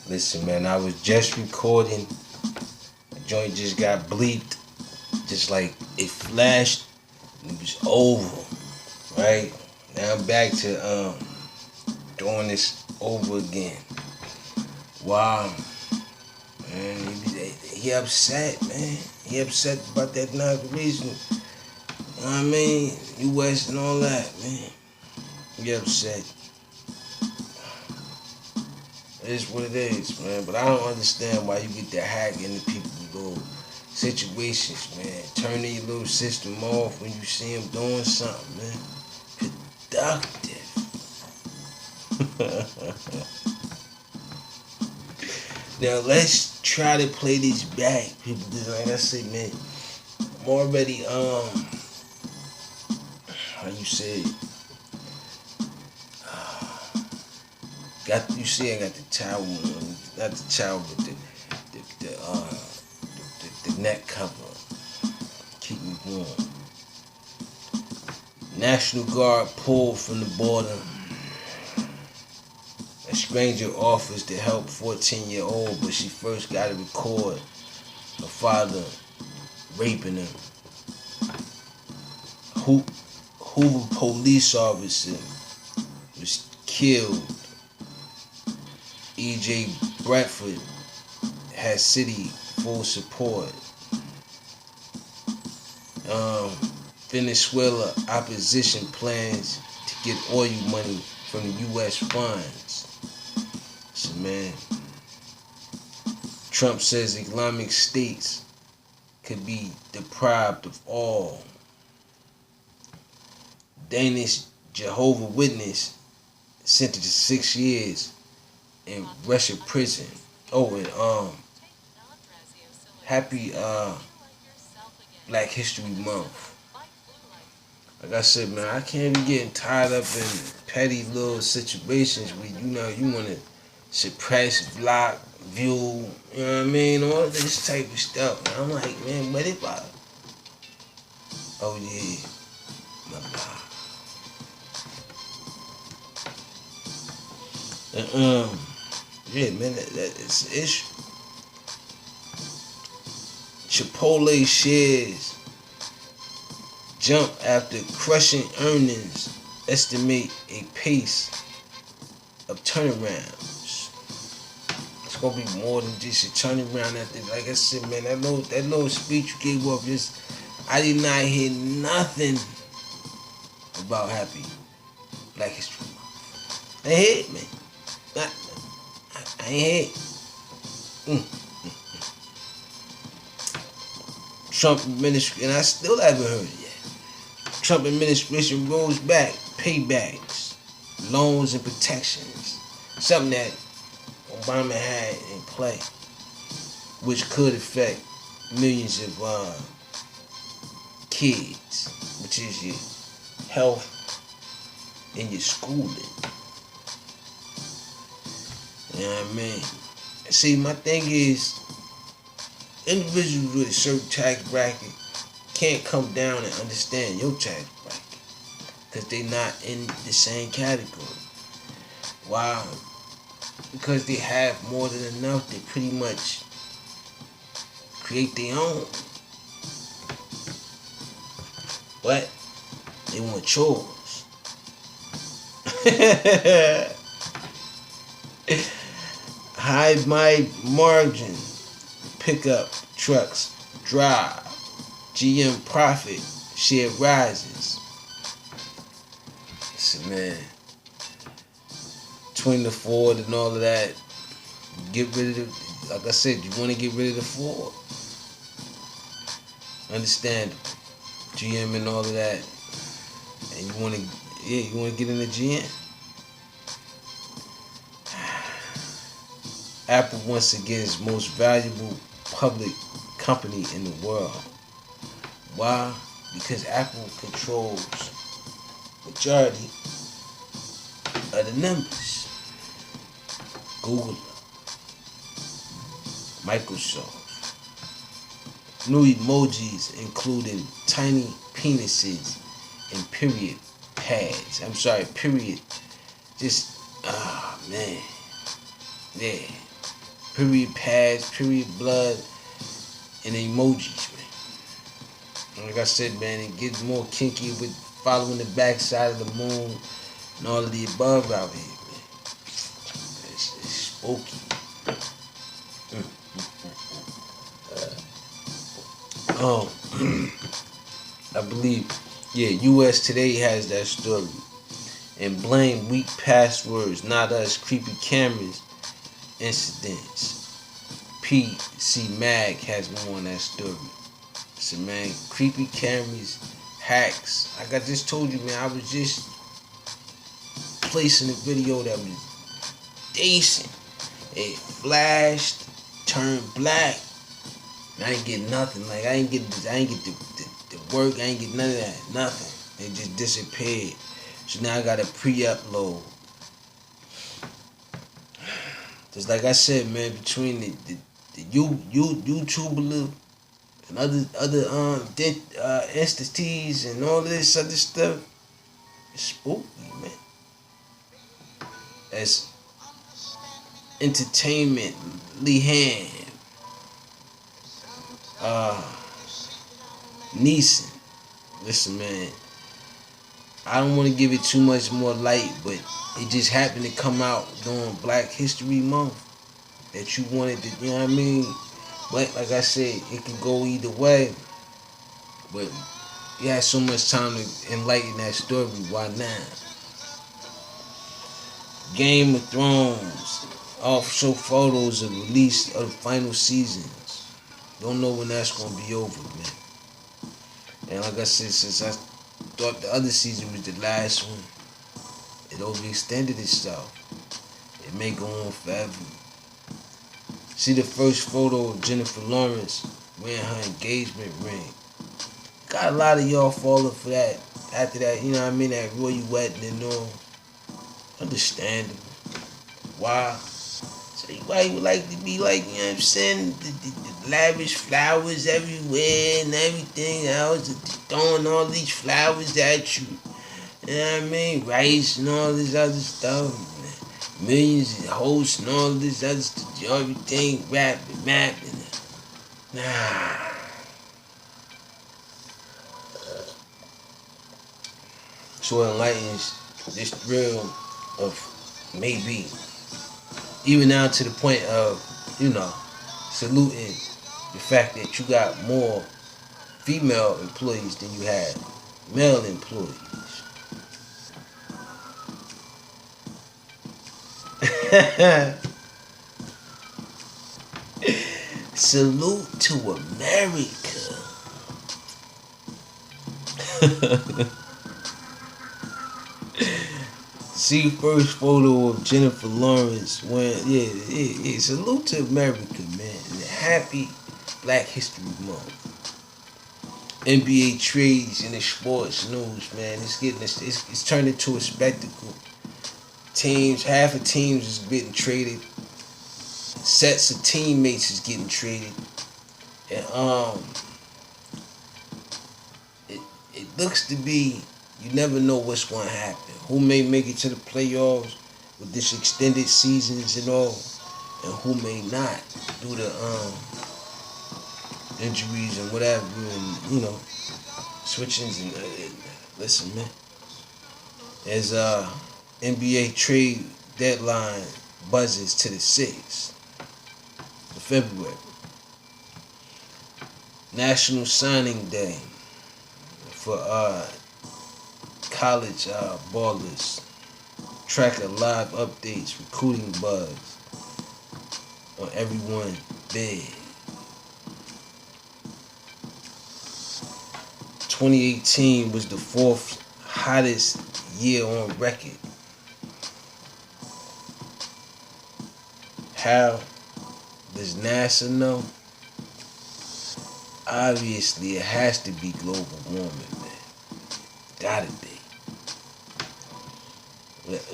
Listen, man, I was just recording. The joint just got bleeped. Just like it flashed. It was over. Right? Now I'm back to doing this over again. Wow. Man, he upset, man. He upset about that inauguration. You know what I mean? US and all that, man. He upset. It's what it is, man. But I don't understand why you get to hack into people's little situations, man. Turning your little system off when you see them doing something, man. Productive. Now let's try to play this back, people. Like I said, man, I'm already how you say it? Got you see I got the towel on, not the towel, but the neck cover. Keep me warm. National Guard pulled from the border. A stranger offers to help 14-year-old, but she first got to record her father raping him. Hoover police officer was killed. E.J. Bradford has city full support. Venezuela opposition plans to get oil money from the U.S. funds. So, man, Trump says Islamic states could be deprived of all. Danish Jehovah Witness sentenced to 6 years in Russia prison. Oh, and happy Black History Month. Like I said, man, I can't be getting tied up in petty little situations where you want to suppress, block, view, you know what I mean, all this type of stuff. And I'm like, man, what about? Oh yeah, my God. Yeah, man, it's an issue. Chipotle shares jump after crushing earnings. Estimate a pace of turnarounds. It's gonna be more than just a turnaround after. Like I said, man, that little speech you gave up, just I did not hear nothing about happy Black History Month. I ain't hear it, man. I ain't hear it. Trump administration, and I still haven't heard it yet. Trump administration rolls back paybacks, loans, and protections. Something that Obama had in play, which could affect millions of kids, which is your health and your schooling. You know what I mean? See, my thing is, individuals with a certain tax bracket can't come down and understand your tax bracket because they're not in the same category. Why? Because they have more than enough. They pretty much create their own. But they want chores. High my margin. Pickup trucks drive. GM profit share rises. Listen, man. Between the Ford and all of that, get rid of the, like I said, you want to get rid of the Ford. Understandable. GM and all of that. And you want to get in the GM. Apple once again is most valuable public company in the world. Why? Because Apple controls majority of the numbers. Google, Microsoft. New emojis including tiny penises and period pads. I'm sorry, period. Just, man. Yeah. period pads, period blood, and emojis, man. And like I said, man, it gets more kinky with following the backside of the moon and all of the above out here, man. It's spooky. Um, I believe, yeah, U.S. Today has that story. And blame weak passwords, not us, creepy cameras, incidents. PC Mag has more on that story. So, man, creepy cameras, hacks. Like I just told you, man, I was just placing a video that was decent. It flashed, turned black. I ain't get nothing. Like I ain't get the work. I ain't get none of that. Nothing. It just disappeared. So now I gotta pre-upload. Just like I said, man, between the YouTuber and other entities and all this other stuff, it's spooky, man. As entertainment, Lehan, Neeson. Listen, man, I don't want to give it too much more light, but it just happened to come out during Black History Month that you wanted to, you know what I mean? But like I said, it could go either way. But you had so much time to enlighten that story, why now? Game of Thrones, off-show photos of release of the final seasons. Don't know when that's gonna be over, man. And like I said, since I thought the other season was the last one, it overextended itself. It may go on forever. See the first photo of Jennifer Lawrence wearing her engagement ring. Got a lot of y'all falling for that after that, you know what I mean, that royal wedding and all. Understandable. Why? So why you would like to be like, you know what I'm saying, the lavish flowers everywhere and everything else, throwing all these flowers at you. You know what I mean? Rice and all this other stuff. Millions of hosts and all this other stuff. Everything rapping. Nah. So enlightens this thrill of maybe. Even now to the point of, you know, saluting the fact that you got more female employees than you had male employees. Salute to America. See first photo of Jennifer Lawrence when yeah. Salute to America, man. Happy Black History Month. NBA trades and the sports news, man. It's turned into a spectacle. Half of teams is getting traded. Sets of teammates is getting traded. And it looks to be, you never know what's going to happen. Who may make it to the playoffs with this extended seasons and all, and who may not due to injuries and whatever, and you know, switchings and listen, man. As NBA trade deadline buzzes to the 6th of February. National Signing Day for college ballers. Track of live updates, recruiting buzz on everyone big. 2018 was the 4th hottest year on record. How does NASA know? Obviously, it has to be global warming, man. Gotta be.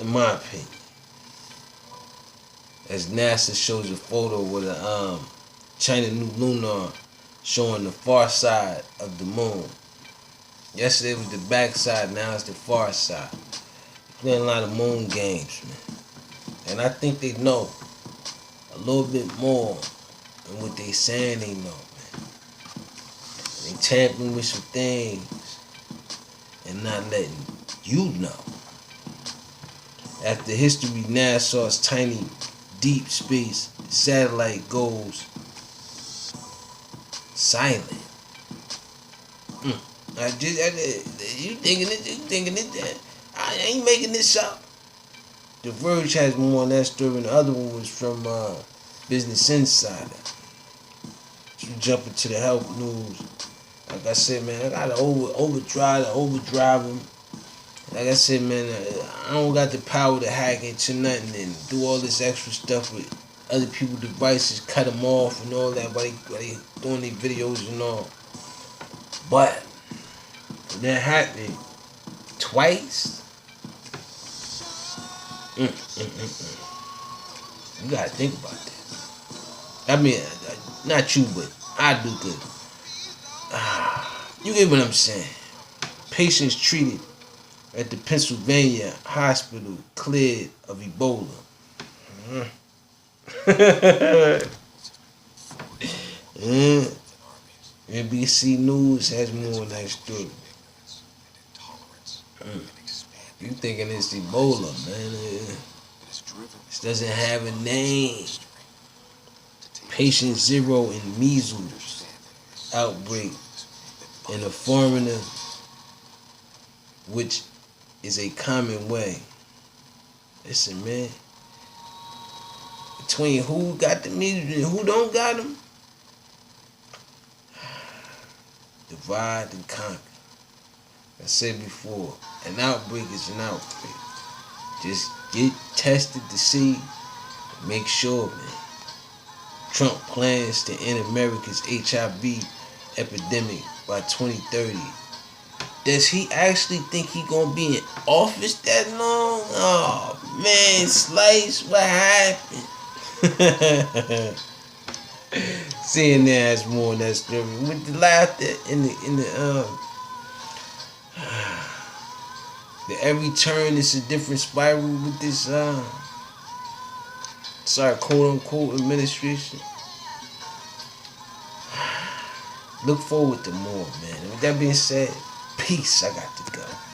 In my opinion. As NASA shows a photo with a China New Lunar showing the far side of the moon. Yesterday was the back side, now it's the far side. Playing a lot of moon games, man. And I think they know a little bit more than what they saying they know, man. They tampering with some things and not letting you know. After history, NASA's tiny deep space satellite goes silent. You thinking it? I ain't making this up. The Verge has more on that story, and the other one was from Business Insider. So we jump into the health news. Like I said, man, I gotta overdrive them. Like I said, man, I don't got the power to hack into nothing and do all this extra stuff with other people's devices, cut them off and all that while they doing their videos and all. But when that happened twice, you gotta think about that. I mean, not you, but I do good. You get what I'm saying? Patients treated at the Pennsylvania hospital cleared of Ebola. NBC News has more on that story. You thinking it's Ebola, man. This doesn't have a name. Patient 0 in measles outbreak in a foreigner, which is a common way. Listen, man. Between who got the measles and who don't got them, divide and conquer. I said before, an outbreak is an outbreak. Just get tested to see, make sure, man. Trump plans to end America's HIV epidemic by 2030. Does he actually think he gonna be in office that long? Oh man, Slice, what happened? Seeing that has more than that story. With the laughter in the every turn is a different spiral with this quote unquote administration. Look forward to more, man. And with that being said, peace. I got to go.